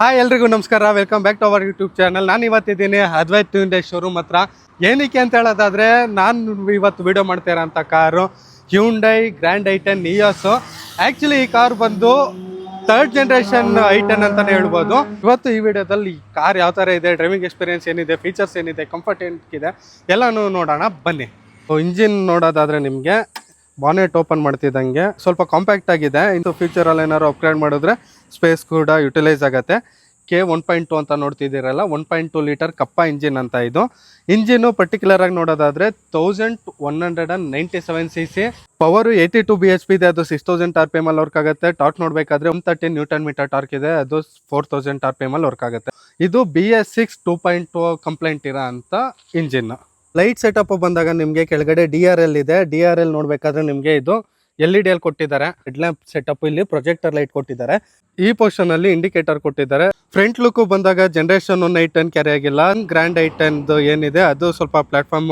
Hi ಎಲ್ರಿಗೂ ನಮಸ್ಕಾರ, welcome back to our YouTube channel. ನಾನು ಇವತ್ತಿದ್ದೀನಿ ಅದ್ವೈತ್ ಹ್ಯುಂಡೈ ಶೋರೂಮ್ ಹತ್ರ. ಏನಕ್ಕೆ ಅಂತ ಹೇಳೋದಾದರೆ, ನಾನು ಇವತ್ತು ವಿಡಿಯೋ ಮಾಡ್ತಾ ಇರೋಂಥ ಕಾರು ಹ್ಯುಂಡೈ ಗ್ರ್ಯಾಂಡ್ ಐಟೆನ್ ನಿಯೋಸು. ಆ್ಯಕ್ಚುಲಿ ಈ ಕಾರ್ ಬಂದು ಥರ್ಡ್ ಜನ್ರೇಷನ್ ಐಟೆನ್ ಅಂತಲೇ ಹೇಳ್ಬೋದು. ಇವತ್ತು ಈ ವಿಡಿಯೋದಲ್ಲಿ ಈ ಕಾರ್ ಯಾವ ಥರ ಇದೆ, ಡ್ರೈವಿಂಗ್ ಎಕ್ಸ್ಪೀರಿಯನ್ಸ್ ಏನಿದೆ, ಫೀಚರ್ಸ್ ಏನಿದೆ, ಕಂಫರ್ಟ್ ಏನಿದೆ ಎಲ್ಲನೂ ನೋಡೋಣ ಬನ್ನಿ. ಇಂಜಿನ್ ನೋಡೋದಾದರೆ ನಿಮಗೆ ಬಾನೆಟ್ ಓಪನ್ ಮಾಡ್ತಿದ್ದಂಗೆ ಸ್ವಲ್ಪ ಕಾಂಪ್ಯಾಕ್ಟ್ ಆಗಿದೆ. ಇಂದು ಫ್ಯೂಚರಲ್ಲಿ ಏನಾದ್ರು ಅಪ್ಗ್ರೇಡ್ ಮಾಡಿದ್ರೆ ಸ್ಪೇಸ್ ಕೂಡ ಯುಟಿಲೈಸ್ ಆಗುತ್ತೆ. K1.2 ಅಂತ ನೋಡ್ತಿದ್ದೀರಲ್ಲ, 1.2 ಲೀಟರ್ ಕಪ್ಪ ಇಂಜಿನ್ ಅಂತ. ಇದು ಇಂಜಿನು ಪರ್ಟಿಕ್ಯುಲರ್ ಆಗಿ ನೋಡೋದಾದರೆ 1197 cc, ಪವರು 82 bhp ಇದೆ. ಅದು 6000 RPM ಅಲ್ಲಿ ವರ್ಕ್ ಆಗುತ್ತೆ. ಟಾರ್ಕ್ ನೋಡಬೇಕಾದ್ರೆ 130 ನ್ಯೂಟನ್ ಮೀಟರ್ ಟಾರ್ಕ್ ಇದೆ. ಅದು 4000 RPM ಅಲ್ಲಿ ವರ್ಕ್ ಆಗುತ್ತೆ. ಇದು BS6 2.2 ಕಂಪ್ಲೇಂಟ್ ಇರೋ ಅಂತ ಇಂಜಿನ್. ಲೈಟ್ ಸೆಟಪ್ ಬಂದಾಗ ನಿಮಗೆ ಕೆಳಗಡೆ DRL ಇದೆ. DRL ನೋಡಬೇಕಾದ್ರೆ ನಿಮಗೆ ಇದು LED ಅಲ್ಲಿ ಕೊಟ್ಟಿದ್ದಾರೆ. ಹೆಡ್ ಲ್ಯಾಂಪ್ ಸೆಟಪ್, ಇಲ್ಲಿ ಪ್ರೊಜೆಕ್ಟರ್ ಲೈಟ್ ಕೊಟ್ಟಿದ್ದಾರೆ. ಈ ಪೋರ್ಷನ್ ಅಲ್ಲಿ ಇಂಡಿಕೇಟರ್ ಕೊಟ್ಟಿದ್ದಾರೆ. ಫ್ರಂಟ್ ಲುಕ್ ಬಂದಾಗ ಜನರೇಷನ್ 1 ಐಟೆನ್ ಕ್ಯಾರಿ ಆಗಿಲ್ಲ. ಗ್ರ್ಯಾಂಡ್ ಐಟೆನ್ ಏನಿದೆ ಅದು ಸ್ವಲ್ಪ ಪ್ಲಾಟ್ಫಾರ್ಮ್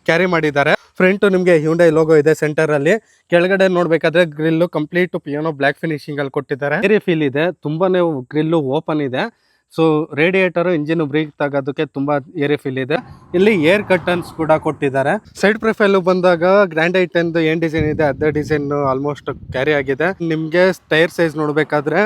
ಕ್ಯಾರಿ ಮಾಡಿದ್ದಾರೆ. ಫ್ರಂಟ್ ನಿಮಗೆ ಹ್ಯುಂಡೈ ಲೋಗೋ ಇದೆ ಸೆಂಟರ್ ಅಲ್ಲಿ. ಕೆಳಗಡೆ ನೋಡ್ಬೇಕಾದ್ರೆ grill complete piano black finishing ಅಲ್ಲಿ ಕೊಟ್ಟಿದ್ದಾರೆ. ಏರಿ ಫೀಲ್ ಇದೆ, ತುಂಬಾನೇ ಗ್ರಿಲ್ ಓಪನ್ ಇದೆ. ಸೊ ರೇಡಿಯೇಟರ್ ಇಂಜಿನ್ ಬ್ರೇಕ್ ತಗೋದಕ್ಕೆ ತುಂಬಾ ಏರಿ ಫೀಲ್ ಇದೆ. ಇಲ್ಲಿ ಏರ್ ಕರ್ಟನ್ಸ್ ಕೂಡ ಕೊಟ್ಟಿದ್ದಾರೆ. ಸೈಡ್ ಪ್ರೊಫೈಲ್ ಬಂದಾಗ ಗ್ರ್ಯಾಂಡ್ ಐಟೆನ್ ಏನ್ ಡಿಸೈನ್ ಇದೆ ಅದೇ ಡಿಸೈನ್ ಆಲ್ಮೋಸ್ಟ್ ಕ್ಯಾರಿ ಆಗಿದೆ. ನಿಮ್ಗೆ ಟೈರ್ ಸೈಜ್ ನೋಡ್ಬೇಕಾದ್ರೆ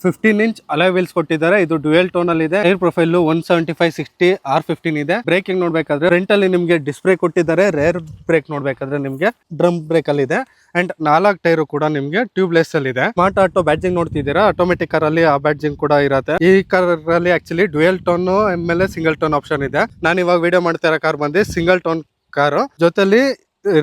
15 ಇಂಚ್ ಅಲಾಯ್ ವೀಲ್ಸ್ ಕೊಟ್ಟಿದ್ದಾರೆ. ಇದು ಡ್ಯುಯಲ್ ಟೋನ್ ಅಲ್ಲಿ ಇದೆ. ಏರ್ ಪ್ರೊಫೈಲ್ 175/60 R15 ಇದೆ. ಬ್ರೇಕಿಂಗ್ ನೋಡ್ಬೇಕಾದ್ರೆ ಫ್ರಂಟ್ ಅಲ್ಲಿ ನಿಮ್ಗೆ ಡಿಸ್ಕ್ ಬ್ರೇಕ್ ಕೊಟ್ಟಿದ್ದಾರೆ. ರೇರ್ ಬ್ರೇಕ್ ನೋಡ್ಬೇಕಾದ್ರೆ ನಿಮ್ಗೆ ಡ್ರಮ್ ಬ್ರೇಕ್ ಅಲ್ಲಿ ಇದೆ. ಅಂಡ್ 4 ಟೈರು ಕೂಡ ನಿಮ್ಗೆ ಟ್ಯೂಬ್ಲೆಸ್ ಅಲ್ಲಿ ಇದೆ. ಸ್ಮಾರ್ಟ್ ಆಟೋ ಬ್ಯಾಡ್ಜಿಂಗ್ ನೋಡ್ತಿದ್ದೀರಾ, ಆಟೋಮೆಟಿಕ್ ಕಾರ್ ಅಲ್ಲಿ ಆ ಬ್ಯಾಡ್ಜಿಂಗ್ ಕೂಡ ಇರುತ್ತೆ. ಈ ಕಾರ್ ಅಲ್ಲಿ ಆಕ್ಚುಲಿ ಡ್ಯುಯಲ್ ಟೋನ್ ಆಮೇಲೆ ಸಿಂಗಲ್ ಟೋನ್ ಆಪ್ಷನ್ ಇದೆ. ನಾನು ಇವಾಗ ವಿಡಿಯೋ ಮಾಡ್ತಾ ಇರೋ ಕಾರ್ ಬಂದು ಸಿಂಗಲ್ ಟೋನ್ ಕಾರು. ಜೊತೆಲಿ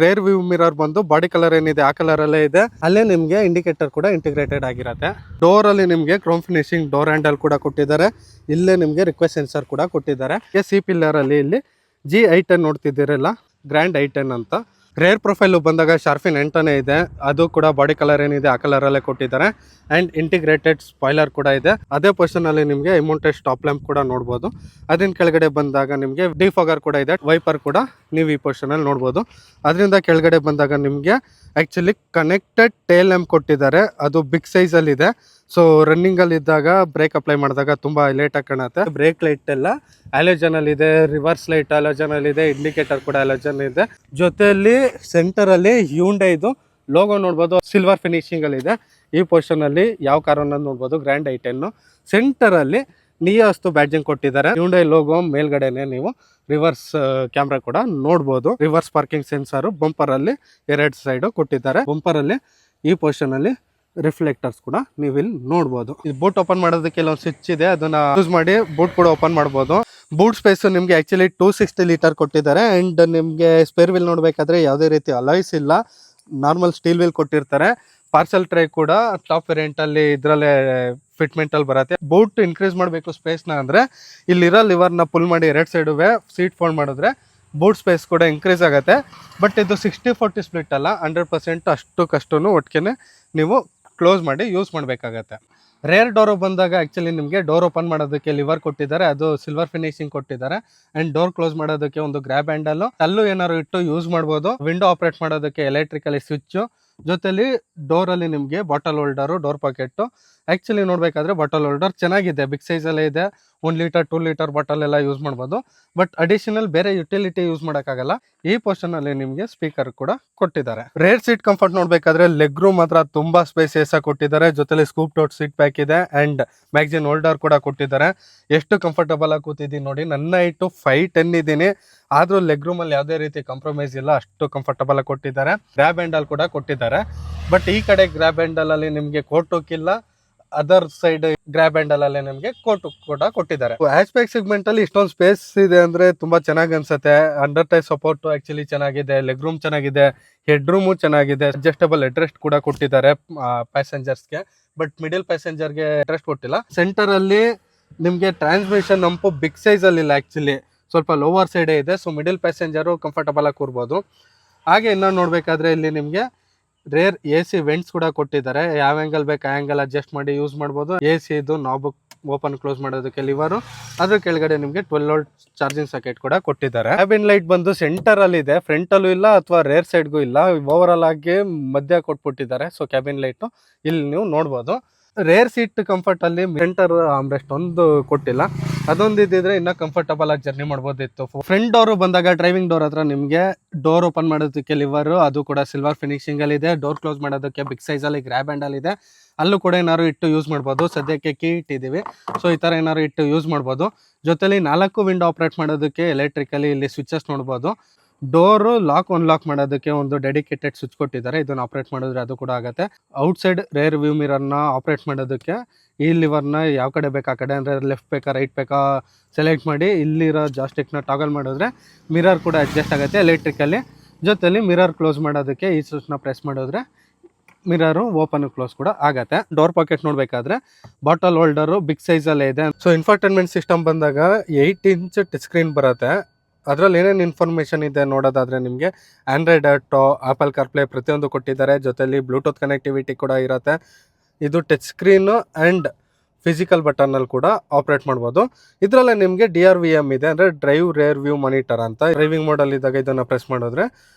ರೇರ್ ವ್ಯೂ ಮಿರರ್ ಬಂದು ಬಾಡಿ ಕಲರ್ ಏನಿದೆ ಆ ಕಲರ್ ಅಲ್ಲೇ ಇದೆ. ಅಲ್ಲೇ ನಿಮ್ಗೆ ಇಂಡಿಕೇಟರ್ ಕೂಡ ಇಂಟಿಗ್ರೇಟೆಡ್ ಆಗಿರುತ್ತೆ. ಡೋರ್ ಅಲ್ಲಿ ನಿಮ್ಗೆ ಕ್ರೋಮ್ ಫಿನಿಶಿಂಗ್ ಡೋರ್ ಹ್ಯಾಂಡಲ್ ಕೂಡ ಕೊಟ್ಟಿದ್ದಾರೆ. ಇಲ್ಲೇ ನಿಮ್ಗೆ ರಿಕ್ವೆಸ್ಟ್ ಸೆನ್ಸರ್ ಕೂಡ ಕೊಟ್ಟಿದ್ದಾರೆ. ಸಿ ಪಿಲ್ಲರ್ ಅಲ್ಲಿ ಇಲ್ಲಿ G10 ನೋಡ್ತಿದ್ದೀರಲ್ಲ, ಗ್ರ್ಯಾಂಡ್ ಐಟೆನ್ ಅಂತ. ರೇರ್ ಪ್ರೊಫೈಲ್ ಬಂದಾಗ ಶಾರ್ಫಿನ್ 8 ಇದೆ. ಅದು ಕೂಡ ಬಾಡಿ ಕಲರ್ ಏನಿದೆ ಆ ಕಲರ್ ಅಲ್ಲೇ ಕೊಟ್ಟಿದ್ದಾರೆ. ಅಂಡ್ ಇಂಟಿಗ್ರೇಟೆಡ್ ಸ್ಪಾಯ್ಲರ್ ಕೂಡ ಇದೆ. ಅದೇ ಪೊಸಿಷನ್ ಅಲ್ಲಿ ನಿಮ್ಗೆ ಇಮೌಂಟೆಡ್ ಸ್ಟಾಪ್ ಲ್ಯಾಂಪ್ ಕೂಡ ನೋಡಬಹುದು. ಅದನ್ನ ಕೆಳಗಡೆ ಬಂದಾಗ ನಿಮ್ಗೆ ಡಿಫಾಗರ್ ಕೂಡ ಇದೆ. ವೈಪರ್ ಕೂಡ ನೀವು ಈ ಪೊಸಿಷನ್ ಅಲ್ಲಿ ನೋಡಬಹುದು. ಅದರಿಂದ ಕೆಳಗಡೆ ಬಂದಾಗ ನಿಮ್ಗೆ ಆಕ್ಚುಲಿ ಕನೆಕ್ಟೆಡ್ ಟೇಲ್ ಲ್ಯಾಂಪ್ ಕೊಟ್ಟಿದ್ದಾರೆ. ಅದು ಬಿಗ್ ಸೈಜ್ ಅಲ್ಲಿ ಇದೆ. ಸೊ ರನ್ನಿಂಗ್ ಅಲ್ಲಿ ಇದ್ದಾಗ ಬ್ರೇಕ್ ಅಪ್ಲೈ ಮಾಡಿದಾಗ ತುಂಬಾ ಲೇಟ್ ಆಗಿ ಕಾಣುತ್ತೆ. ಬ್ರೇಕ್ ಲೈಟ್ ಎಲ್ಲ ಹ್ಯಾಲೋಜನ್ ಅಲ್ಲಿ ಇದೆ, ರಿವರ್ಸ್ ಲೈಟ್ ಹ್ಯಾಲೋಜನ್ ಅಲ್ಲಿ ಇದೆ, ಇಂಡಿಕೇಟರ್ ಕೂಡ ಹ್ಯಾಲೋಜನ್ ಇದೆ. ಜೊತೆಯಲ್ಲಿ ಸೆಂಟರ್ ಅಲ್ಲಿ ಹ್ಯುಂಡೈ ಇದು ಲೋಗೋ ನೋಡ್ಬೋದು, ಸಿಲ್ವರ್ ಫಿನಿಶಿಂಗ್ ಅಲ್ಲಿ ಇದೆ. ಈ ಪೊಸಿಷನ್ ಅಲ್ಲಿ ಯಾವ ಕಾರ್ ಅನ್ನೋದು ನೋಡ್ಬೋದು, ಗ್ರ್ಯಾಂಡ್ ಐಟೆನ್. ಸೆಂಟರ್ ಅಲ್ಲಿ ನಿಯೋಸ್ತು ಬ್ಯಾಡ್ಜಿಂಗ್ ಕೊಟ್ಟಿದ್ದಾರೆ. ಹ್ಯುಂಡೈ ಲೋಗೋ ಮೇಲ್ಗಡೆನೆ ನೀವು ರಿವರ್ಸ್ ಕ್ಯಾಮ್ರಾ ಕೂಡ ನೋಡ್ಬೋದು. ರಿವರ್ಸ್ ಪಾರ್ಕಿಂಗ್ ಸೆನ್ಸರ್ ಬಂಪರ್ ಅಲ್ಲಿ 2 ಸೈಡ್ ಕೊಟ್ಟಿದ್ದಾರೆ. ಬಂಪರ್ ಅಲ್ಲಿ ಈ ಪೊಸಿಷನ್ ಅಲ್ಲಿ ರಿಫ್ಲೆಕ್ಟರ್ಸ್ ಕೂಡ ನೀವು ಇಲ್ಲಿ ನೋಡ್ಬೋದು. ಇದು ಬೂಟ್ ಓಪನ್ ಮಾಡೋದಕ್ಕೆ ಕೆಲವೊಂದು ಸ್ವಿಚ್ ಇದೆ, ಅದನ್ನ ಯೂಸ್ ಮಾಡಿ ಬೂಟ್ ಕೂಡ ಓಪನ್ ಮಾಡ್ಬೋದು. ಬೂಟ್ ಸ್ಪೇಸ್ ನಿಮ್ಗೆ ಆಕ್ಚುಲಿ 260 ಲೀಟರ್ ಕೊಟ್ಟಿದ್ದಾರೆ. ಅಂಡ್ ನಿಮ್ಗೆ ಸ್ಪೇರ್ ವೀಲ್ ನೋಡ್ಬೇಕಾದ್ರೆ ಯಾವುದೇ ರೀತಿ ಅಲಾಯ್ಸ್ ಇಲ್ಲ, ನಾರ್ಮಲ್ ಸ್ಟೀಲ್ ವೀಲ್ ಕೊಟ್ಟಿರ್ತಾರೆ. ಪಾರ್ಸಲ್ ಟ್ರೈ ಕೂಡ ಟಾಪ್ ವೇರಿಯಂಟ್ ಅಲ್ಲಿ ಇದ್ರಲ್ಲೇ ಫಿಟ್ಮೆಂಟ್ ಅಲ್ಲಿ ಬರುತ್ತೆ. ಬೂಟ್ ಇನ್ಕ್ರೀಸ್ ಮಾಡಬೇಕು ಸ್ಪೇಸ್ ನ ಅಂದ್ರೆ ಇಲ್ಲಿರೋ ಲಿವರ್ ನ ಪುಲ್ ಮಾಡಿ 2 ಸೈಡ್ ಸೀಟ್ ಫೋಲ್ಡ್ ಮಾಡಿದ್ರೆ ಬೂಟ್ ಸ್ಪೇಸ್ ಕೂಡ ಇನ್ಕ್ರೀಸ್ ಆಗುತ್ತೆ. ಬಟ್ ಇದು 60-40 ಸ್ಪ್ಲಿಟ್ ಅಲ್ಲ, 100% ಅಷ್ಟಕ್ಕಷ್ಟು ಒಟ್ಟಿಗೆ ನೀವು ಕ್ಲೋಸ್ ಮಾಡಿ ಯೂಸ್ ಮಾಡಬೇಕಾಗತ್ತೆ. ರೇರ್ ಡೋರ್ ಬಂದಾಗ ಆಕ್ಚುಲಿ ನಿಮಗೆ ಡೋರ್ ಓಪನ್ ಮಾಡೋದಕ್ಕೆ ಲಿವರ್ ಕೊಟ್ಟಿದ್ದಾರೆ. ಅದು ಸಿಲ್ವರ್ ಫಿನಿಶಿಂಗ್ ಕೊಟ್ಟಿದ್ದಾರೆ. ಅಂಡ್ ಡೋರ್ ಕ್ಲೋಸ್ ಮಾಡೋದಕ್ಕೆ ಒಂದು ಗ್ರ್ಯಾಬ್ ಹ್ಯಾಂಡಲ್, ಅಲ್ಲೂ ಏನಾದ್ರು ಇಟ್ಟು ಯೂಸ್ ಮಾಡ್ಬೋದು. ವಿಂಡೋ ಆಪರೇಟ್ ಮಾಡೋದಕ್ಕೆ ಎಲೆಕ್ಟ್ರಿಕಲಿ ಸ್ವಿಚ್. ಜೊತೆಲಿ ಡೋರ್ ಅಲ್ಲಿ ನಿಮ್ಗೆ bottle holder, door pocket. Actually ನೋಡ್ಬೇಕಾದ್ರೆ ಬಾಟಲ್ ಹೋಲ್ಡರ್ ಚೆನ್ನಾಗಿದೆ, ಬಿಗ್ ಸೈಜ್ ಅಲ್ಲೇ ಇದೆ. 1 ಲೀಟರ್ 2 ಲೀಟರ್ ಬಾಟಲ್ ಎಲ್ಲ ಯೂಸ್ ಮಾಡ್ಬೋದು. ಬಟ್ ಅಡಿಷನಲ್ ಬೇರೆ ಯುಟಿಲಿಟಿ ಯೂಸ್ ಮಾಡೋಕ್ಕಾಗಲ್ಲ. ಈ ಪೋರ್ಷನ್ ಅಲ್ಲಿ ನಿಮ್ಗೆ ಸ್ಪೀಕರ್ ಕೂಡ ಕೊಟ್ಟಿದ್ದಾರೆ. ರೇರ್ ಸೀಟ್ ಕಂಫರ್ಟ್ ನೋಡ್ಬೇಕಾದ್ರೆ ಲೆಗ್ ರೂಮ್ ಮಾತ್ರ ತುಂಬಾ ಸ್ಪೇಸಿಯಸ್ ಆಗಿ ಕೊಟ್ಟಿದ್ದಾರೆ. ಜೊತೆಲಿ ಸ್ಕೂಪ್ ಡೌಟ್ ಸೀಟ್ ಬ್ಯಾಕ್ ಇದೆ. ಅಂಡ್ ಮ್ಯಾಗ್ಜಿನ್ ಹೋಲ್ಡರ್ ಕೂಡ ಕೊಟ್ಟಿದ್ದಾರೆ. ಎಷ್ಟು ಕಂಫರ್ಟಬಲ್ ಆಗಿ ಕೂತಿದ್ದೀನಿ ನೋಡಿ. ನನ್ನ ಹೈಟು 5'10" ಇದ್ದೀನಿ, ಆದ್ರೂ ಲೆಗ್ ರೂಮ್ ಅಲ್ಲಿ ಯಾವುದೇ ರೀತಿ ಕಾಂಪ್ರಮೈಸ್ ಇಲ್ಲ, ಅಷ್ಟು ಕಂಫರ್ಟಬಲ್ ಆಗಿ ಕೊಟ್ಟಿದ್ದಾರೆ. ಗ್ರ್ಯಾಬ್ ಹ್ಯಾಂಡಲ್ ಕೂಡ ಕೊಟ್ಟಿದ್ದಾರೆ. ಬಟ್ ಈ ಕಡೆ ಗ್ರ್ಯಾಬ್ ಹ್ಯಾಂಡಲ್ ಅಲ್ಲಿ ನಿಮ್ಗೆ ಕೋಟ್ ಇಲ್ಲ, ಅದರ್ ಸೈಡ್ ಗ್ರ್ಯಾಬ್ ಹ್ಯಾಂಡಲ್ ಅಲ್ಲಿ ನಿಮ್ಗೆ ಕೋಟ್ ಕೂಡ ಕೊಟ್ಟಿದ್ದಾರೆ. ಹ್ಯಾಚ್ ಬ್ಯಾಕ್ ಸೆಗ್ಮೆಂಟ್ ಅಲ್ಲಿ ಇಷ್ಟೊಂದು ಸ್ಪೇಸ್ ಇದೆ ಅಂದ್ರೆ ತುಂಬಾ ಚೆನ್ನಾಗಿ ಅನ್ಸುತ್ತೆ. ಅಂಡರ್ ಟೈ ಸಪೋರ್ಟ್ ಆಕ್ಚುಲಿ ಚೆನ್ನಾಗಿದೆ, ಲೆಗ್ ರೂಮ್ ಚೆನ್ನಾಗಿದೆ, ಹೆಡ್ ರೂಮು ಚೆನ್ನಾಗಿದೆ. ಅಡ್ಜಸ್ಟಬಲ್ ಹೆಡ್ರೆಸ್ಟ್ ಕೂಡ ಕೊಟ್ಟಿದ್ದಾರೆ ಪ್ಯಾಸೆಂಜರ್ಸ್ಗೆ. ಬಟ್ ಮಿಡಿಲ್ ಪ್ಯಾಸೆಂಜರ್ಗೆ ಹೆಡ್ರೆಸ್ಟ್ ಕೊಟ್ಟಿಲ್ಲ. ಸೆಂಟರ್ ಅಲ್ಲಿ ನಿಮ್ಗೆ ಟ್ರಾನ್ಸ್ಮಿಷನ್ ನಂಪು ಬಿಗ್ ಸೈಜ್ ಅಲ್ಲಿ ಇಲ್ಲ, ಆಕ್ಚುಲಿ ಸ್ವಲ್ಪ ಲೋವರ್ ಸೈಡ್ ಇದೆ. ಸೊ ಮಿಡಿಲ್ ಪ್ಯಾಸೆಂಜರು ಕಂಫರ್ಟಬಲ್ ಆಗಿ ಕೂರ್ಬೋದು. ಹಾಗೆ ಇನ್ನೂ ನೋಡ್ಬೇಕಾದ್ರೆ ಇಲ್ಲಿ ನಿಮ್ಗೆ ರೇರ್ AC ವೆಂಟ್ಸ್ ಕೂಡ ಕೊಟ್ಟಿದ್ದಾರೆ. ಯಾವ ಆಂಗಲ್ ಬೇಕು ಆ ಆಂಗಲ್ ಅಡ್ಜಸ್ಟ್ ಮಾಡಿ ಯೂಸ್ ಮಾಡ್ಬೋದು. AC ಇದು ನಾಬ್ ಓಪನ್ ಕ್ಲೋಸ್ ಮಾಡೋದಕ್ಕೆ ಲಿವರು. ಅದ್ರ ಕೆಳಗಡೆ ನಿಮ್ಗೆ 12 ವೋಲ್ಟ್ ಚಾರ್ಜಿಂಗ್ ಸಾಕೆಟ್ ಕೂಡ ಕೊಟ್ಟಿದ್ದಾರೆ. ಕ್ಯಾಬಿನ್ ಲೈಟ್ ಬಂದು ಸೆಂಟರ್ ಅಲ್ಲಿ ಇದೆ, ಫ್ರಂಟ್ ಅಲ್ಲೂ ಇಲ್ಲ ಅಥವಾ ರೇರ್ ಸೈಡ್ಗೂ ಇಲ್ಲ, ಓವರ್ ಆಲ್ ಆಗಿ ಮಧ್ಯ ಕೊಟ್ಬಿಟ್ಟಿದ್ದಾರೆ. ಸೊ ಕ್ಯಾಬಿನ್ ಲೈಟ್ ಇಲ್ಲಿ ನೀವು ನೋಡ್ಬೋದು. ರೇರ್ ಸೀಟ್ ಕಂಫರ್ಟ್ ಅಲ್ಲಿ ಸೆಂಟರ್ ಆಮ್ರೆಸ್ಟ್ ಒಂದು ಕೊಟ್ಟಿಲ್ಲ. ಅದೊಂದು ಇದ್ದಿದ್ರೆ ಇನ್ನ ಕಂಫರ್ಟಬಲ್ ಆಗಿ ಜರ್ನಿ ಮಾಡ್ಬೋದಿತ್ತು. ಫ್ರಂಟ್ ಡೋರ್ ಬಂದಾಗ ಡ್ರೈವಿಂಗ್ ಡೋರ್ ಹತ್ರ ನಿಮ್ಗೆ ಡೋರ್ ಓಪನ್ ಮಾಡೋದಕ್ಕೆ ಲಿವರ್, ಅದು ಕೂಡ ಸಿಲ್ವರ್ ಫಿನಿಶಿಂಗ್ ಅಲ್ಲಿ ಇದೆ. ಡೋರ್ ಕ್ಲೋಸ್ ಮಾಡೋದಕ್ಕೆ ಬಿಗ್ ಸೈಜ್ ಅಲ್ಲಿ ಗ್ರ್ಯಾಬ್ ಹ್ಯಾಂಡಲ್ ಇದೆ. ಅಲ್ಲೂ ಕೂಡ ಏನಾದ್ರು ಇಟ್ಟು ಯೂಸ್ ಮಾಡ್ಬೋದು. ಸದ್ಯಕ್ಕೆ ಕೀ ಇಟ್ಟಿದ್ದೀವಿ, ಸೊ ಈ ತರ ಏನಾದ್ರು ಇಟ್ಟು ಯೂಸ್ ಮಾಡ್ಬೋದು. ಜೊತೆಲಿ 4 ವಿಂಡೋ ಆಪರೇಟ್ ಮಾಡೋದಕ್ಕೆ ಎಲೆಕ್ಟ್ರಿಕಲಿ ಇಲ್ಲಿ ಸ್ವಿಚಸ್ ನೋಡ್ಬೋದು. ಡೋರು ಲಾಕ್ ಅನ್ಲಾಕ್ ಮಾಡೋದಕ್ಕೆ ಒಂದು ಡೆಡಿಕೇಟೆಡ್ ಸ್ವಿಚ್ ಕೊಟ್ಟಿದ್ದಾರೆ. ಇದನ್ನ ಆಪರೇಟ್ ಮಾಡಿದ್ರೆ ಅದು ಕೂಡ ಆಗುತ್ತೆ. ಔಟ್ಸೈಡ್ ರೇರ್ ವ್ಯೂ ಮಿರರ್ನ ಆಪರೇಟ್ ಮಾಡೋದಕ್ಕೆ ಈ ಲಿವರ್ನ ಯಾವ ಕಡೆ ಬೇಕಾ ಆ ಕಡೆ, ಅಂದರೆ ಲೆಫ್ಟ್ ಬೇಕಾ ರೈಟ್ ಬೇಕಾ ಸೆಲೆಕ್ಟ್ ಮಾಡಿ ಇಲ್ಲಿರೋ ಜಾಸ್ಟಿಕ್ನ ಟಾಗಲ್ ಮಾಡಿದ್ರೆ ಮಿರರ್ ಕೂಡ ಅಡ್ಜಸ್ಟ್ ಆಗುತ್ತೆ ಎಲೆಕ್ಟ್ರಿಕಲ್ಲಿ. ಜೊತೆಲಿ ಮಿರರ್ ಕ್ಲೋಸ್ ಮಾಡೋದಕ್ಕೆ ಈ ಸ್ವಿಚ್ನ ಪ್ರೆಸ್ ಮಾಡಿದ್ರೆ ಮಿರರು ಓಪನ್ ಕ್ಲೋಸ್ ಕೂಡ ಆಗತ್ತೆ. ಡೋರ್ ಪಾಕೆಟ್ ನೋಡ್ಬೇಕಾದ್ರೆ ಬಾಟಲ್ ಹೋಲ್ಡರು ಬಿಗ್ ಸೈಜಲ್ಲೇ ಇದೆ. ಸೊ ಇನ್ಫರ್ಟೈನ್ಮೆಂಟ್ ಸಿಸ್ಟಮ್ ಬಂದಾಗ 8 ಇಂಚ್ ಟಚ್ ಸ್ಕ್ರೀನ್ ಬರುತ್ತೆ. ಅದರಲ್ಲಿ ಏನೇನು ಇನ್ಫಾರ್ಮೇಷನ್ ಇದೆ ನೋಡೋದಾದರೆ ನಿಮಗೆ ಆಂಡ್ರಾಯ್ಡ್ ಆಟೋ, ಆಪಲ್ ಕಾರ್ಪ್ಲೇ ಪ್ರತಿಯೊಂದು ಕೊಟ್ಟಿದ್ದಾರೆ. ಜೊತೆಲಿ ಬ್ಲೂಟೂತ್ ಕನೆಕ್ಟಿವಿಟಿ ಕೂಡ ಇರುತ್ತೆ. ಇದು ಟಚ್ ಸ್ಕ್ರೀನು ಆ್ಯಂಡ್ ಫಿಸಿಕಲ್ ಬಟನ್ನಲ್ಲಿ ಕೂಡ ಆಪ್ರೇಟ್ ಮಾಡ್ಬೋದು. ಇದರಲ್ಲೇ ನಿಮಗೆ DRVM ಇದೆ, ಅಂದರೆ ಡ್ರೈವ್ ರೇರ್ ವ್ಯೂ ಮಾನಿಟರ್ ಅಂತ. ಡ್ರೈವಿಂಗ್ ಮೋಡಲ್ಲಿ ಇದ್ದಾಗ ಇದನ್ನು ಪ್ರೆಸ್ ಮಾಡಿದ್ರೆ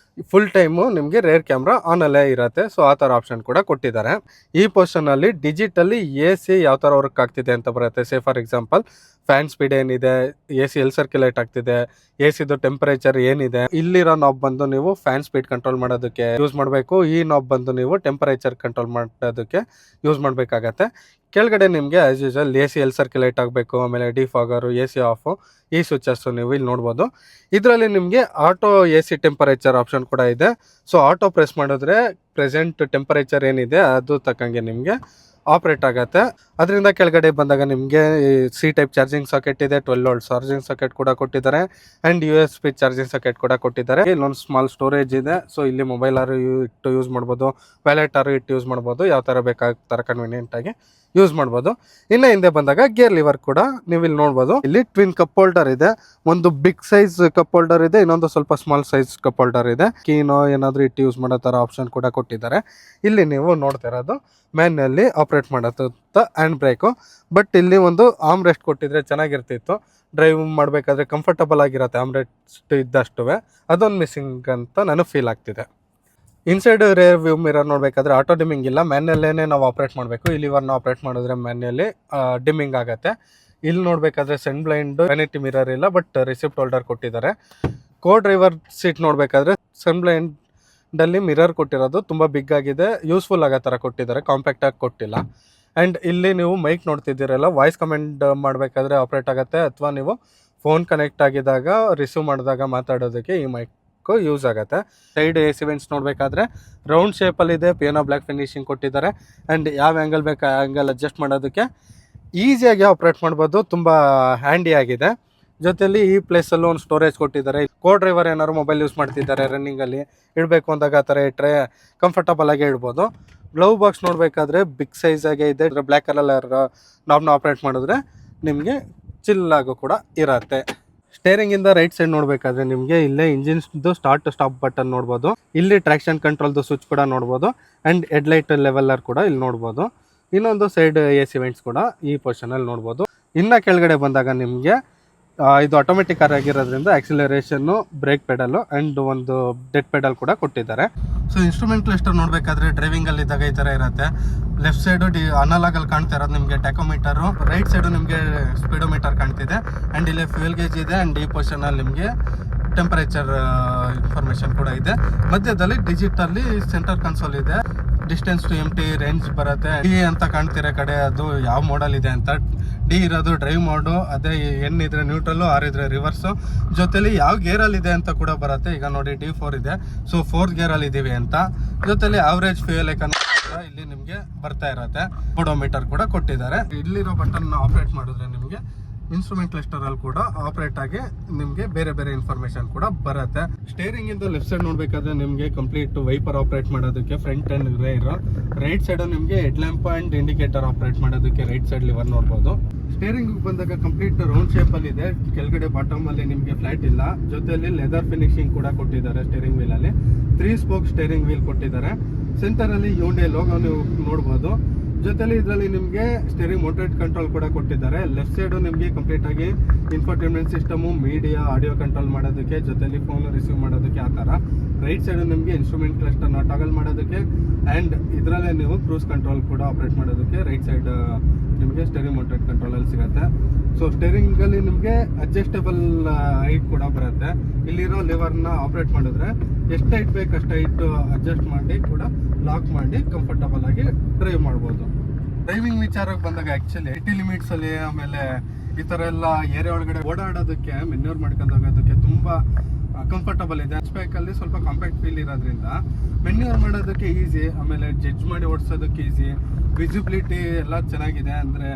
ಫುಲ್ ಟೈಮು ನಿಮಗೆ ರೇರ್ ಕ್ಯಾಮ್ರಾ ಆನಲ್ಲೇ ಇರುತ್ತೆ. ಸೊ ಆ ಥರ ಆಪ್ಷನ್ ಕೂಡ ಕೊಟ್ಟಿದ್ದಾರೆ. ಈ ಪೋರ್ಷನಲ್ಲಿ ಡಿಜಿಟಲಿ AC ಯಾವ ಥರ ವರ್ಕ್ ಆಗ್ತಿದೆ ಅಂತ ಬರುತ್ತೆ. Say for example fan speed ಏನಿದೆ, AC ಎಲ್ಲಿ ಸರ್ಕ್ಯುಲೇಟ್ ಆಗ್ತಿದೆ, ACದು ಟೆಂಪರೇಚರ್ ಏನಿದೆ. ಇಲ್ಲಿರೋ ನಾಬ್ ಬಂದು ನೀವು ಫ್ಯಾನ್ ಸ್ಪೀಡ್ ಕಂಟ್ರೋಲ್ ಮಾಡೋದಕ್ಕೆ ಯೂಸ್ ಮಾಡಬೇಕು. ಈ ನಾಬ್ ಬಂದು ನೀವು ಟೆಂಪರೇಚರ್ ಕಂಟ್ರೋಲ್ ಮಾಡೋದಕ್ಕೆ ಯೂಸ್ ಮಾಡಬೇಕಾಗತ್ತೆ. ಕೆಳಗಡೆ ನಿಮಗೆ ಆಸ್ ಯೂಶಲ್ AC ಎಲ್ಲಿ ಸರ್ಕ್ಯುಲೇಟ್ ಆಗಬೇಕು, ಆಮೇಲೆ ಡಿಫಾಗರು, AC ಆಫು, ಈ ಸ್ವಿಚಸ್ಸು ನೀವು ಇಲ್ಲಿ ನೋಡ್ಬೋದು. ಇದರಲ್ಲಿ ನಿಮಗೆ ಆಟೋ AC ಟೆಂಪರೇಚರ್ ಆಪ್ಷನ್ ಕೂಡ ಇದೆ. ಸೊ ಆಟೋ ಪ್ರೆಸ್ ಮಾಡಿದ್ರೆ ಪ್ರೆಸೆಂಟ್ ಟೆಂಪರೇಚರ್ ಏನಿದೆ ಅದು ತಕ್ಕಂಗೆ ನಿಮಗೆ ಆಪ್ರೇಟ್ ಆಗುತ್ತೆ. ಅದರಿಂದ ಕೆಳಗಡೆ ಬಂದಾಗ ನಿಮಗೆ C ಟೈಪ್ ಚಾರ್ಜಿಂಗ್ ಸಾಕೆಟ್ ಇದೆ, 12 ವೋಲ್ಟ್ ಚಾರ್ಜಿಂಗ್ ಸಾಕೆಟ್ ಕೂಡ ಕೊಟ್ಟಿದ್ದಾರೆ, ಆ್ಯಂಡ್ USB ಚಾರ್ಜಿಂಗ್ ಸಾಕೆಟ್ ಕೂಡ ಕೊಟ್ಟಿದ್ದಾರೆ. ಇಲ್ಲೊಂದು ಸ್ಮಾಲ್ ಸ್ಟೋರೇಜ್ ಇದೆ. ಸೊ ಇಲ್ಲಿ ಮೊಬೈಲ್ ಆರು ಇಟ್ಟು ಯೂಸ್ ಮಾಡ್ಬೋದು, ವ್ಯಾಲೆಟ್ ಆರು ಇಟ್ಟು ಯೂಸ್ ಮಾಡ್ಬೋದು, ಯಾವ ಥರ ಬೇಕಾದ ಥರ ಕನ್ವೀನಿಯೆಂಟಾಗಿ ಯೂಸ್ ಮಾಡ್ಬೋದು. ಇನ್ನು ಹಿಂದೆ ಬಂದಾಗ ಗೇರ್ ಲಿವರ್ ಕೂಡ ನೀವು ಇಲ್ಲಿ ನೋಡ್ಬೋದು. ಇಲ್ಲಿ ಟ್ವಿನ್ ಕಪ್ ಹೋಲ್ಡರ್ ಇದೆ, ಒಂದು ಬಿಗ್ ಸೈಜ್ ಕಪ್ ಹೋಲ್ಡರ್ ಇದೆ, ಇನ್ನೊಂದು ಸ್ವಲ್ಪ ಸ್ಮಾಲ್ ಸೈಜ್ ಕಪ್ ಹೋಲ್ಡರ್ ಇದೆ. ಕೀನೋ ಏನಾದರೂ ಇಟ್ಟು ಯೂಸ್ ಮಾಡೋ ಥರ ಆಪ್ಷನ್ ಕೂಡ ಕೊಟ್ಟಿದ್ದಾರೆ. ಇಲ್ಲಿ ನೀವು ನೋಡ್ತಾ ಇರೋದು ಮ್ಯಾನ್ಯಲ್ಲಿ ಆಪ್ರೇಟ್ ಮಾಡೋದು ಹ್ಯಾಂಡ್ ಬ್ರೇಕು. ಬಟ್ ಇಲ್ಲಿ ಒಂದು ಆರ್ಮ್ ರೆಸ್ಟ್ ಕೊಟ್ಟಿದ್ರೆ ಚೆನ್ನಾಗಿರ್ತಿತ್ತು. ಡ್ರೈವ್ ಮಾಡಬೇಕಾದ್ರೆ ಕಂಫರ್ಟಬಲ್ ಆಗಿರುತ್ತೆ ಆರ್ಮ್ ರೆಸ್ಟ್ ಇದ್ದಷ್ಟು. ಅದೊಂದು ಮಿಸ್ಸಿಂಗ್ ಅಂತ ನನಗೆ ಫೀಲ್ ಆಗ್ತಿದೆ. ಇನ್ಸೈಡ್ ರೇರ್ ವ್ಯೂ ಮಿರರ್ ನೋಡಬೇಕಾದ್ರೆ ಆಟೋ ಡಿಮ್ಮಿಂಗ್ ಇಲ್ಲ, ಮ್ಯಾನ್ಯಲ್ಲೇ ನಾವು ಆಪ್ರೇಟ್ ಮಾಡಬೇಕು. ಇಲ್ಲಿ ಇವ್ರನ್ನ ಆಪ್ರೇಟ್ ಮಾಡಿದ್ರೆ ಮ್ಯಾನ್ಯಲಿ ಡಿಮ್ಮಿಂಗ್ ಆಗುತ್ತೆ. ಇಲ್ಲಿ ನೋಡಬೇಕಾದ್ರೆ ಸನ್ ಬ್ಲೈಂಡ್ ವ್ಯಾನಿಟಿ ಮಿರರ್ ಇಲ್ಲ, ಬಟ್ ರಿಸಿಪ್ಟ್ ಹೋಲ್ಡರ್ ಕೊಟ್ಟಿದ್ದಾರೆ. ಕೋ ಡ್ರೈವರ್ ಸೀಟ್ ನೋಡಬೇಕಾದ್ರೆ ಸನ್ ಬ್ಲೈಂಡಲ್ಲಿ ಮಿರರ್ ಕೊಟ್ಟಿರೋದು ತುಂಬ ಬಿಗ್ ಆಗಿದೆ, ಯೂಸ್ಫುಲ್ ಆಗೋ ಥರ ಕೊಟ್ಟಿದ್ದಾರೆ, ಕಾಂಪ್ಯಾಕ್ಟ್ ಆಗಿ ಕೊಟ್ಟಿಲ್ಲ. ಆ್ಯಂಡ್ ಇಲ್ಲಿ ನೀವು ಮೈಕ್ ನೋಡ್ತಿದ್ದೀರಲ್ಲ, ವಾಯ್ಸ್ ಕಮೆಂಟ್ ಮಾಡಬೇಕಾದ್ರೆ ಆಪ್ರೇಟ್ ಆಗುತ್ತೆ, ಅಥವಾ ನೀವು ಫೋನ್ ಕನೆಕ್ಟ್ ಆಗಿದ್ದಾಗ ರಿಸೀವ್ ಮಾಡಿದಾಗ ಮಾತಾಡೋದಕ್ಕೆ ಈ ಮೈಕ್ ಯೂಸ್ ಆಗುತ್ತೆ. ಸೈಡ್ AC ವೆಂಟ್ಸ್ ನೋಡಬೇಕಾದ್ರೆ ರೌಂಡ್ ಶೇಪಲ್ಲಿದೆ, ಪಿಯಾನೋ ಬ್ಲ್ಯಾಕ್ ಫಿನಿಶಿಂಗ್ ಕೊಟ್ಟಿದ್ದಾರೆ. ಆ್ಯಂಡ್ ಯಾವ ಆ್ಯಂಗಲ್ ಬೇಕು ಆ ಆ್ಯಂಗಲ್ ಅಡ್ಜಸ್ಟ್ ಮಾಡೋದಕ್ಕೆ ಈಸಿಯಾಗಿ ಆಪ್ರೇಟ್ ಮಾಡ್ಬೋದು, ತುಂಬ ಹ್ಯಾಂಡಿ ಆಗಿದೆ. ಜೊತೆಲಿ ಈ ಪ್ಲೇಸಲ್ಲೂ ಒಂದು ಸ್ಟೋರೇಜ್ ಕೊಟ್ಟಿದ್ದಾರೆ. ಕೋ ಡ್ರೈವರ್ ಏನಾದ್ರು ಮೊಬೈಲ್ ಯೂಸ್ ಮಾಡ್ತಿದ್ದಾರೆ ರನ್ನಿಂಗಲ್ಲಿ ಇಡಬೇಕು ಅಂದಾಗ ಆ ಥರ ಇಟ್ಟರೆ ಕಂಫರ್ಟಬಲ್ ಆಗಿ ಇಡ್ಬೋದು. ಗ್ಲೌ ಬಾಕ್ಸ್ ನೋಡಬೇಕಾದ್ರೆ ಬಿಗ್ ಸೈಜ್ ಆಗೇ ಇದೆ. ಬ್ಲ್ಯಾಕ್ ಕಲರ್ ನಾಬ್ನ ಆಪ್ರೇಟ್ ಮಾಡಿದ್ರೆ ನಿಮಗೆ ಚಿಲ್ಲಾಗೂ ಕೂಡ ಇರತ್ತೆ. ಸ್ಟೇರಿಂಗಿಂದ ರೈಟ್ ಸೈಡ್ ನೋಡಬೇಕಾದ್ರೆ ನಿಮಗೆ ಇಲ್ಲೇ ಇಂಜಿನ್ದು ಸ್ಟಾರ್ಟ್ ಸ್ಟಾಪ್ ಬಟನ್ ನೋಡ್ಬೋದು. ಇಲ್ಲಿ ಟ್ರಾಕ್ಷನ್ ಕಂಟ್ರೋಲ್ದು ಸ್ವಿಚ್ ಕೂಡ ನೋಡ್ಬೋದು, ಆ್ಯಂಡ್ ಹೆಡ್ಲೈಟ್ ಲೆವೆಲ್ಲರ್ ಕೂಡ ಇಲ್ಲಿ ನೋಡ್ಬೋದು. ಇನ್ನೊಂದು ಸೈಡ್ AC ವೆಂಟ್ಸ್ ಕೂಡ ಈ ಪೊಸಿಷನಲ್ಲಿ ನೋಡ್ಬೋದು. ಇನ್ನು ಕೆಳಗಡೆ ಬಂದಾಗ ನಿಮಗೆ ಇದು ಆಟೋಮೆಟಿಕ್ ಕಾರ್ ಆಗಿರೋದ್ರಿಂದ ಆಕ್ಸಿಲರೇಷನ್ನು, ಬ್ರೇಕ್ ಪೆಡಲು ಆ್ಯಂಡ್ ಒಂದು ಡೆಡ್ ಪೆಡಲ್ ಕೂಡ ಕೊಟ್ಟಿದ್ದಾರೆ. ಸೊ ಇನ್ಸ್ಟ್ರೂಮೆಂಟ್ ಕ್ಲಸ್ಟರ್ ನೋಡಬೇಕಾದ್ರೆ ಡ್ರೈವಿಂಗಲ್ಲಿ ಇದ್ದಾಗ ಈ ಥರ ಇರುತ್ತೆ. ಲೆಫ್ಟ್ ಸೈಡು ಅನಲಾಗಲ್ಲಿ ಕಾಣ್ತಾ ಇರೋದು ನಿಮಗೆ ಟ್ಯಾಕೋಮೀಟರು, ರೈಟ್ ಸೈಡು ನಿಮಗೆ ಸ್ಪೀಡೋಮೀಟರ್ ಕಾಣ್ತಿದೆ, ಆ್ಯಂಡ್ ಇಲ್ಲಿ ಫ್ಯೂಯಲ್ ಗೇಜ್ ಇದೆ, ಆ್ಯಂಡ್ ಈ ಪೊಸಿಷನಲ್ಲಿ ನಿಮಗೆ ಟೆಂಪರೇಚರ್ ಇನ್ಫಾರ್ಮೇಷನ್ ಕೂಡ ಇದೆ. ಮಧ್ಯದಲ್ಲಿ ಡಿಜಿಟಲ್ಲಿ ಸೆಂಟರ್ ಕನ್ಸೋಲ್ ಇದೆ. ಡಿಸ್ಟೆನ್ಸ್ ಟು ಎಂಟಿ ರೇಂಜ್ ಬರುತ್ತೆ. ಡಿ ಅಂತ ಕಾಣ್ತಿರೋ ಕಡೆ ಅದು ಯಾವ ಮೋಡಲ್ ಇದೆ ಅಂತ. ಡಿ ಇರೋದು ಡ್ರೈವ್ ಮೋಡು, ಅದೇ N ಇದ್ರೆ ನ್ಯೂಟ್ರಲ್ಲು, R ಇದ್ರೆ ರಿವರ್ಸು. ಜೊತೆಲಿ ಯಾವ ಗೇರಲ್ಲಿ ಇದೆ ಅಂತ ಕೂಡ ಬರುತ್ತೆ. ಈಗ ನೋಡಿ D4 ಇದೆ, ಸೊ 4th ಗೇರಲ್ಲಿ ಇದ್ದೀವಿ ಅಂತ. ಜೊತೆಲಿ ಆವ್ರೇಜ್ ಫ್ಯೂಯಲ್ ಎಕಾನಮಿ ಇಲ್ಲಿ ನಿಮಗೆ ಬರ್ತಾ ಇರುತ್ತೆ. ಓಡೋಮೀಟರ್ ಕೂಡ ಕೊಟ್ಟಿದ್ದಾರೆ. ಇಲ್ಲಿರೋ ಬಟನ್ ಆಪ್ರೇಟ್ ಮಾಡಿದ್ರೆ ನಿಮಗೆ ಇನ್ಸ್ಟ್ರೂಮೆಂಟ್ ಕ್ಲಸ್ಟರ್ ಅಲ್ಲಿ ಕೂಡ ಆಪರೇಟ್ ಆಗಿ ನಿಮಗೆ ಬೇರೆ ಬೇರೆ ಇನ್ಫಾರ್ಮೇಶನ್ ಕೂಡ ಬರುತ್ತೆ. ಸ್ಟೇರಿಂಗ್ ಇಂದ ಲೆಫ್ಟ್ ಸೈಡ್ ನೋಡ್ಬೇಕಾದ್ರೆ ನಿಮಗೆ ಕಂಪ್ಲೀಟ್ ವೈಪರ್ ಆಪರೇಟ್ ಮಾಡೋದಕ್ಕೆ front and rear. Right side ನಿಮಗೆ head lamp and indicator operate ಮಾಡೋದಕ್ಕೆ ರೈಟ್ ಸೈಡ್ ಲಿವರ್ ನೋಡ್ಬೋದು. ಸ್ಟೇರಿಂಗ್ ಬಂದಾಗ ಕಂಪ್ಲೀಟ್ ರೌಂಡ್ ಶೇಪ್ ಅಲ್ಲಿ ಇದೆ. ಕೆಳಗಡೆ ಬಾಟಮ್ ಅಲ್ಲಿ ನಿಮಗೆ ಫ್ಲಾಟ್ ಇಲ್ಲ. ಜೊತೆಯಲ್ಲಿ ಲೆದರ್ ಫಿನಿಶಿಂಗ್ ಕೂಡ ಕೊಟ್ಟಿದ್ದಾರೆ. ಸ್ಟೇರಿಂಗ್ ವೀಲ್ ಅಲ್ಲಿ 3 ಸ್ಪೋಕ್ ಸ್ಟೇರಿಂಗ್ ವೀಲ್ ಕೊಟ್ಟಿದ್ದಾರೆ. ಸೆಂಟರ್ ಅಲ್ಲಿ Hyundai ಲೋಗೋ ನೀವು ನೋಡ್ಬೋದು. ಜೊತೆಲಿ ಇದರಲ್ಲಿ ನಿಮಗೆ ಸ್ಟೇರಿಂಗ್ ಮೋಟರೇಟ್ ಕಂಟ್ರೋಲ್ ಕೂಡ ಕೊಟ್ಟಿದ್ದಾರೆ. ಲೆಫ್ಟ್ ಸೈಡು ನಿಮಗೆ ಕಂಪ್ಲೀಟ್ ಆಗಿ infotainment system, media, audio control ಮಾಡೋದಕ್ಕೆ, ಜೊತೆಲಿ ಫೋನ್ ರಿಸೀವ್ ಮಾಡೋದಕ್ಕೆ ಆ ಥರ. ರೈಟ್ ಸೈಡು ನಿಮಗೆ ಇನ್ಸ್ಟ್ರೂಮೆಂಟ್ ಕ್ಲಸ್ಟರ್ನ ಟಾಗಲ್ ಮಾಡೋದಕ್ಕೆ ಆ್ಯಂಡ್ ಇದರಲ್ಲೇ ನೀವು ಕ್ರೂಸ್ ಕಂಟ್ರೋಲ್ ಕೂಡ ಆಪ್ರೇಟ್ ಮಾಡೋದಕ್ಕೆ ರೈಟ್ ಸೈಡ್ ನಿಮಗೆ ಸ್ಟೇರಿಂಗ್ ಮೋಟರೇಟ್ ಕಂಟ್ರೋಲಲ್ಲಿ ಸಿಗುತ್ತೆ. ಸೊ ಸ್ಟೇರಿಂಗಲ್ಲಿ ನಿಮಗೆ ಅಡ್ಜಸ್ಟಬಲ್ ಹೈಟ್ ಕೂಡ ಬರುತ್ತೆ. ಇಲ್ಲಿರೋ ಲಿವರ್ನ ಆಪ್ರೇಟ್ ಮಾಡಿದ್ರೆ ಎಷ್ಟು ಹೈಟ್ ಬೇಕು ಅಷ್ಟು ಹೈಟ್ ಅಡ್ಜಸ್ಟ್ ಮಾಡಿ ಕೂಡ ಲಾಕ್ ಮಾಡಿ ಕಂಫರ್ಟಬಲ್ ಆಗಿ ಡ್ರೈವ್ ಮಾಡ್ಬೋದು. ಡ್ರೈವಿಂಗ್ ವಿಚಾರಕ್ಕೆ ಬಂದಾಗ ಆ್ಯಕ್ಚುಲಿ 80 ಲಿಮಿಟ್ಸಲ್ಲಿ ಆಮೇಲೆ ಈ ಥರ ಎಲ್ಲ ಏರಿಯಾ ಒಳಗಡೆ ಓಡಾಡೋದಕ್ಕೆ ಮೆನ್ಯೂರ್ ಮಾಡ್ಕೊಂಡು ಹೋಗೋದಕ್ಕೆ ತುಂಬ ಕಂಫರ್ಟಬಲ್ ಇದೆ. ಸ್ಪೈಕಲ್ಲಿ ಸ್ವಲ್ಪ ಕಾಂಪ್ಯಾಕ್ಟ್ ಫೀಲ್ ಇರೋದ್ರಿಂದ ಮೆನ್ಯೂರ್ ಮಾಡೋದಕ್ಕೆ ಈಸಿ, ಆಮೇಲೆ ಜಡ್ಜ್ ಮಾಡಿ ಓಡಿಸೋದಕ್ಕೆ ಈಸಿ. ವಿಸಿಬಿಲಿಟಿ ಎಲ್ಲ ಚೆನ್ನಾಗಿದೆ, ಅಂದರೆ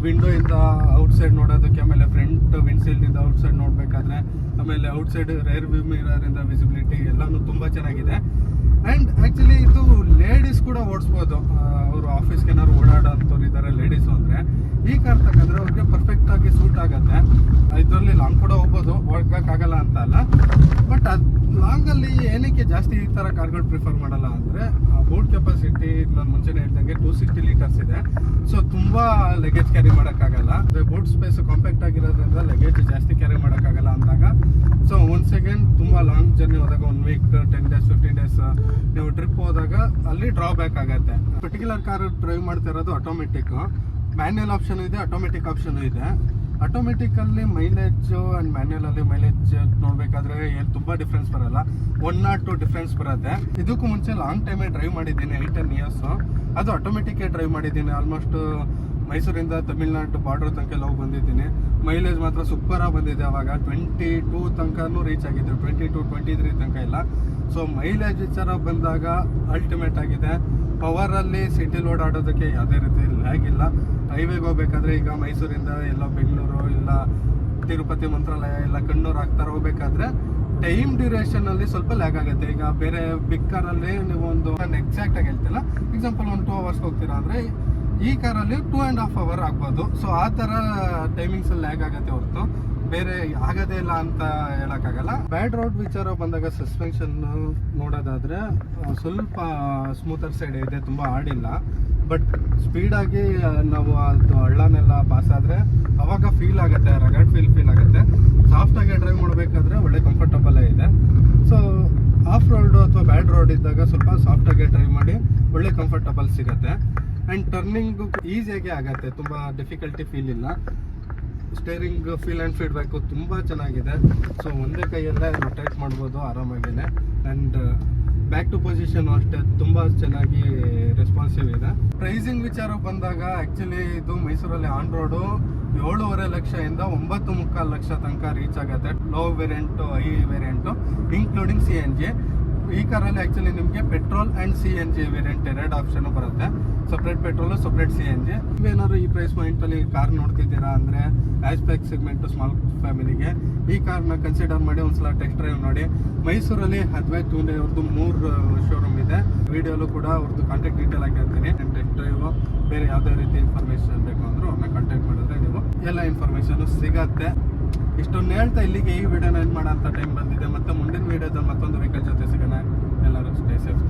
ವಿಂಡೋಯಿಂದ ಔಟ್ಸೈಡ್ ನೋಡೋದಕ್ಕೆ, ಆಮೇಲೆ ಫ್ರಂಟ್ ವಿಂಡ್ಸೀಲ್ಡಿಂದ ಔಟ್ಸೈಡ್ ನೋಡಬೇಕಾದ್ರೆ, ಆಮೇಲೆ ಔಟ್ಸೈಡ್ ರೇರ್ ವ್ಯೂ ಮಿರರಿಂದ ವಿಸಿಬಿಲಿಟಿ ಎಲ್ಲನೂ ತುಂಬ ಚೆನ್ನಾಗಿದೆ. ಆ್ಯಂಡ್ ಆ್ಯಕ್ಚುಲಿ ಇದು ಲೇಡೀಸ್ ಕೂಡ ಓಡಿಸ್ಬೋದು. ಅವರು ಆಫೀಸ್ಗೆ ಏನಾದ್ರು ಓಡಾಡೋಂಥವ್ರು ಇದ್ದಾರೆ ಲೇಡೀಸು ಅಂದರೆ ಈ ಕಾರ್ ತಗೊಂಡ್ರೆ ಅವ್ರಿಗೆ ಪರ್ಫೆಕ್ಟಾಗಿ ಸೂಟ್ ಆಗುತ್ತೆ. ಇದರಲ್ಲಿ ಲಾಂಗ್ ಕೂಡ ಹೋಗ್ಬೋದು, ಹೋಗೋಕ್ಕಾಗಲ್ಲ ಅಂತ ಅಲ್ಲ. ಬಟ್ ಅದು ಲಾಂಗಲ್ಲಿ ಏನಕ್ಕೆ ಜಾಸ್ತಿ ಈ ಥರ ಕಾರ್ಗಳು ಪ್ರಿಫರ್ ಮಾಡಲ್ಲ ಅಂದರೆ ಬೋಟ್ ಕೆಪಾಸಿಟಿ ನಾನು ಮುಂಚೆನೇ ಹೇಳ್ದಂಗೆ 260 ಲೀಟರ್ಸ್ ಇದೆ. ಸೊ ತುಂಬ ಲಗೇಜ್ ಕ್ಯಾರಿ ಮಾಡೋಕ್ಕಾಗಲ್ಲ. ಬೋಟ್ ಸ್ಪೇಸ್ ಕಾಂಪ್ಯಾಕ್ಟ್ ಆಗಿರೋದ್ರಿಂದ ಲಗೇಜ್ ಜಾಸ್ತಿ ಕ್ಯಾರಿ ಮಾಡೋಕ್ಕಾಗಲ್ಲ ಅಂದಾಗ ಸೊ ಒನ್ಸ್ ಅಗೇನ್ ತುಂಬ ಲಾಂಗ್ ಜರ್ನಿ ಹೋದಾಗ 1 ವೀಕ್, 10 ಡೇಸ್, 15 ಡೇಸ್ ನೀವು ಟ್ರಿಪ್ ಹೋದಾಗ ಅಲ್ಲಿ ಡ್ರಾಬ್ಯಾಕ್ ಆಗುತ್ತೆ. ಪರ್ಟಿಕ್ಯುಲರ್ ಕಾರ್ ಡ್ರೈವ್ ಮಾಡ್ತಾ ಇರೋದು ಆಟೋಮೆಟಿಕ್. ಮ್ಯಾನ್ಯಲ್ ಆಪ್ಷನ್ ಇದೆ, ಆಟೋಮೆಟಿಕ್ ಆಪ್ಷನ್ ಇದೆ. ಆಟೋಮೆಟಿಕಲ್ಲಿ ಮೈಲೇಜು ಆ್ಯಂಡ್ ಮ್ಯಾನ್ಯಲಲ್ಲಿ ಮೈಲೇಜ್ ನೋಡಬೇಕಾದ್ರೆ ಏನು ತುಂಬ ಡಿಫ್ರೆನ್ಸ್ ಬರಲ್ಲ, 102 ಡಿಫ್ರೆನ್ಸ್ ಬರುತ್ತೆ. ಇದಕ್ಕೂ ಮುಂಚೆ ಲಾಂಗ್ ಟೈಮೇ ಡ್ರೈವ್ ಮಾಡಿದ್ದೀನಿ, 8-10 ಇಯರ್ಸು. ಅದು ಆಟೋಮೆಟಿಕ್ಕೇ ಡ್ರೈವ್ ಮಾಡಿದ್ದೀನಿ. ಆಲ್ಮೋಸ್ಟ್ ಮೈಸೂರಿಂದ ತಮಿಳ್ನಾಡು ಬಾರ್ಡರ್ ತನಕ ಹೋಗಿ ಬಂದಿದ್ದೀನಿ. ಮೈಲೇಜ್ ಮಾತ್ರ ಸೂಪರಾಗಿ ಬಂದಿದೆ. ಅವಾಗ 22 ತನಕನೂ ರೀಚ್ ಆಗಿದ್ದೆ, 22-23 ತನಕ ಇಲ್ಲ. ಸೊ ಮೈಲೇಜ್ ವಿಚಾರ ಬಂದಾಗ ಅಲ್ಟಿಮೇಟ್ ಆಗಿದೆ. ಪವರಲ್ಲಿ ಸಿಟಿಲಿ ಓಡಾಡೋದಕ್ಕೆ ಯಾವುದೇ ರೀತಿ ಲ್ಯಾಗ್ ಇಲ್ಲ. ಹೈವೇಗೆ ಹೋಗ್ಬೇಕಾದ್ರೆ ಈಗ ಮೈಸೂರಿಂದ ಎಲ್ಲ ಬೆಂಗಳೂರು, ಇಲ್ಲ ತಿರುಪತಿ, ಮಂತ್ರಾಲಯ, ಇಲ್ಲ ಕಣ್ಣೂರು ಆಗ್ತಾ ಹೋಗ್ಬೇಕಾದ್ರೆ ಟೈಮ್ ಡ್ಯೂರೇಷನಲ್ಲಿ ಸ್ವಲ್ಪ ಲ್ಯಾಗ್ ಆಗುತ್ತೆ. ಈಗ ಬೇರೆ ಬಿಗ್ ಕಾರಲ್ಲಿ ನೀವು ನಾನು ಎಕ್ಸಾಕ್ಟಾಗಿ ಹೇಳ್ತಿಲ್ಲ, ಎಕ್ಸಾಂಪಲ್ 1-2 ಅವರ್ಸ್ ಹೋಗ್ತೀರಾ ಅಂದರೆ ಈ ಕಾರಲ್ಲಿ 2.5 ಅವರ್ ಆಗ್ಬೋದು. ಸೊ ಆ ಥರ ಟೈಮಿಂಗ್ಸಲ್ಲಿ ಲ್ಯಾಗ್ ಆಗುತ್ತೆ ಹೊರತು ಬೇರೆ ಆಗೋದೇ ಇಲ್ಲ ಅಂತ ಹೇಳೋಕ್ಕಾಗಲ್ಲ. ಬ್ಯಾಡ್ ರೋಡ್ ವಿಚಾರ ಬಂದಾಗ ಸಸ್ಪೆನ್ಷನ್ ನೋಡೋದಾದರೆ ಸ್ವಲ್ಪ ಸ್ಮೂತರ್ ಸೈಡ್ ಇದೆ, ತುಂಬ ಆಡಿಲ್ಲ. ಬಟ್ ಸ್ಪೀಡಾಗಿ ನಾವು ಅದು ಹಳ್ಳನೆಲ್ಲ ಪಾಸ್ ಆದರೆ ಅವಾಗ ಫೀಲ್ ಆಗುತ್ತೆ, ರಗಡ್ ಫೀಲ್ ಆಗುತ್ತೆ. ಸಾಫ್ಟಾಗಿ ಡ್ರೈವ್ ಮಾಡಬೇಕಾದ್ರೆ ಒಳ್ಳೆ ಕಂಫರ್ಟಬಲೇ ಇದೆ. ಸೊ ಆಫ್ ರೋಡು ಅಥವಾ ಬ್ಯಾಡ್ ರೋಡ್ ಇದ್ದಾಗ ಸ್ವಲ್ಪ ಸಾಫ್ಟಾಗಿ ಡ್ರೈವ್ ಮಾಡಿ ಒಳ್ಳೆ ಕಂಫರ್ಟಬಲ್ ಸಿಗುತ್ತೆ. ಆ್ಯಂಡ್ ಟರ್ನಿಂಗು ಈಸಿಯಾಗಿ ಆಗುತ್ತೆ, ತುಂಬ ಡಿಫಿಕಲ್ಟಿ ಫೀಲ್ ಇಲ್ಲ. ಸ್ಟೇರಿಂಗ್ ಫೀಲ್ ಆ್ಯಂಡ್ ಫೀಡ್ಬ್ಯಾಕು ತುಂಬ ಚೆನ್ನಾಗಿದೆ. ಸೊ ಒಂದೇ ಕೈಯಲ್ಲೇ ರೊಟೇಟ್ ಮಾಡ್ಬೋದು ಆರಾಮಾಗಿನೇ. ಆ್ಯಂಡ್ ಬ್ಯಾಕ್ ಟು ಪೊಸಿಷನ್ ಅಷ್ಟೇ ತುಂಬ ಚೆನ್ನಾಗಿ ರೆಸ್ಪಾನ್ಸಿವ್ ಇದೆ. ಪ್ರೈಸಿಂಗ್ ವಿಚಾರ ಬಂದಾಗ ಆ್ಯಕ್ಚುಲಿ ಇದು ಮೈಸೂರಲ್ಲಿ ಆನ್ ರೋಡು 7.5 ಲಕ್ಷದಿಂದ 9.25 ಲಕ್ಷ ತನಕ ರೀಚ್ ಆಗುತ್ತೆ. Low variant, high variant including CNG. ಈ ಕಾರಲ್ಲಿ ಆ್ಯಕ್ಚುಲಿ ನಿಮಗೆ petrol and CNG variant 2 option ಬರುತ್ತೆ. Separate petrol, separate CNG. ನೀವೇನಾದ್ರು ಈ ಪ್ರೈಸ್ ಪಾಯಿಂಟಲ್ಲಿ ಕಾರ್ ನೋಡ್ತಿದ್ದೀರಾ ಅಂದರೆ ಹ್ಯಾಚ್ ಬ್ಯಾಕ್ ಸೆಗ್ಮೆಂಟು ಸ್ಮಾಲ್ ಫ್ಯಾಮಿಲಿಗೆ ಈ ಕಾರ್ನ ಕನ್ಸಿಡರ್ ಮಾಡಿ ಒಂದ್ಸಲ ಟೆಸ್ಟ್ ಡ್ರೈವ್ ನೋಡಿ. ಮೈಸೂರಲ್ಲಿ ಅದ್ವೈತ್ ಟೂಂಡೆ ಅವ್ರದ್ದು 3 ಶೋರೂಮ್ ಇದೆ. ವಿಡಿಯೋಲು ಕೂಡ ಅವ್ರದ್ದು ಕಾಂಟ್ಯಾಕ್ಟ್ ಡೀಟೇಲ್ ಹಾಕಿರ್ತೀನಿ. ಟೆಸ್ಟ್ ಡ್ರೈವ್ ಬೇರೆ ಯಾವುದೇ ರೀತಿ ಇನ್ಫಾರ್ಮೇಷನ್ ಬೇಕು ಅಂದರೂ ಅವ್ರನ್ನ ಕಾಂಟ್ಯಾಕ್ಟ್ ಮಾಡಿದ್ರೆ ನೀವು ಎಲ್ಲ ಇನ್ಫಾರ್ಮೇಷನು ಸಿಗತ್ತೆ. ಇಷ್ಟೊಂದು ಹೇಳ್ತಾ ಇಲ್ಲಿಗೆ ಈ ವಿಡಿಯೋನ ಎಂಡ್ ಮಾಡೋಂಥ ಟೈಮ್ ಬಂದಿದೆ. ಮತ್ತೆ ಮುಂದಿನ ವಿಡಿಯೋದಲ್ಲಿ ಮತ್ತೊಂದು ವೆಹಿಕಲ್ ಜೊತೆ ಸಿಗೋಣ. ಎಲ್ಲರೂ ಸ್ಟೇ ಸೇಫ್.